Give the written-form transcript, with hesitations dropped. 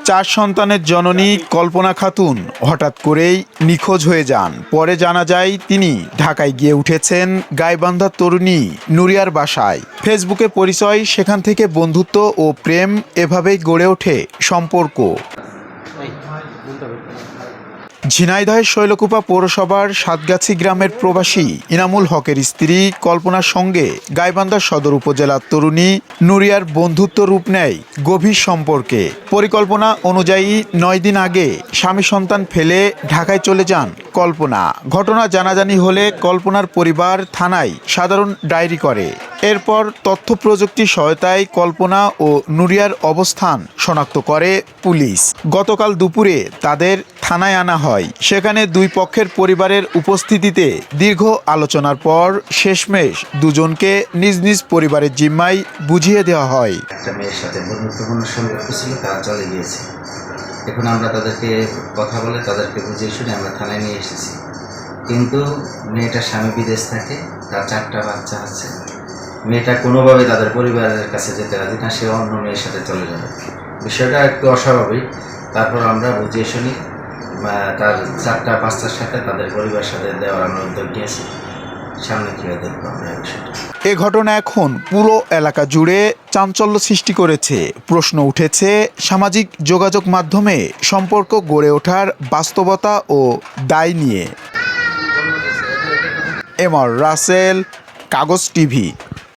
4 সন্তানের জননী কল্পনা খাতুন হঠাৎ করেই নিখোঁজ হয়ে যান। পরে জানা যায় তিনি ঢাকায় গিয়ে উঠেছেন গাইবান্ধার তরুণী নুরিয়ার বাসায়। ফেসবুকে পরিচয়, সেখান থেকে বন্ধুত্ব ও প্রেম, এভাবেই গড়ে ওঠে সম্পর্ক। ঝিনাইদহের শৈলকুপা পৌরসভার সাতগাছি গ্রামের প্রবাসী ইনামুল হকের স্ত্রী কল্পনার সঙ্গে গাইবান্ধা সদর উপজেলার তরুণী নুরিয়ার বন্ধুত্ব রূপ নেয় গভীর সম্পর্কে। পরিকল্পনা অনুযায়ী 9 দিন আগে স্বামী সন্তান ফেলে ঢাকায় চলে যান কল্পনা। ঘটনা জানাজানি হলে কল্পনার পরিবার থানায় সাধারণ ডায়েরি করে। এরপর তথ্য প্রযুক্তির সহায়তায় কল্পনা ও নুরিয়ার অবস্থান শনাক্ত করে পুলিশ। গতকাল দুপুরে তাদের থানায় আনা হয়। সেখানে দুই পক্ষের পরিবারের উপস্থিতিতে দীর্ঘ আলোচনার পর শেষমেশ দুজনকে নিজ নিজ পরিবারের জিম্মায় বুঝিয়ে দেওয়া হয়। একটা মেয়ের সাথে বন্ধুত্বপূর্ণ সম্পর্ক ছিল, তারা চলে গিয়েছে। এখন আমরা তাদেরকে কথা বলে তাদেরকে বুঝিয়ে শুনে আমরা থানায় নিয়ে এসেছি। কিন্তু মেয়েটার স্বামী বিদেশ থাকে, তার 4টা বাচ্চা আছে। মেয়েটা কোনোভাবে তাদের পরিবারের কাছে যেতে রাজি না, সে অন্য মেয়ের সাথে চলে যাবে। বিষয়টা একটু অস্বাভাবিক। তারপর আমরা বুঝিয়ে শুনি তার 4টা 5টার সাথে তাদের পরিবারের সাথে দেওয়ার আমরা উদ্যোগ নিয়েছি। সামনে কী হয় দেখবো আমরা বিষয়টা। এ ঘটনা এখন পুরো এলাকা জুড়ে চাঞ্চল্য সৃষ্টি করেছে। প্রশ্ন উঠেছে সামাজিক যোগাযোগ মাধ্যমে সম্পর্ক গড়ে ওঠার বাস্তবতা ও দায় নিয়ে। এমআর রাসেল, কাগজ টিভি।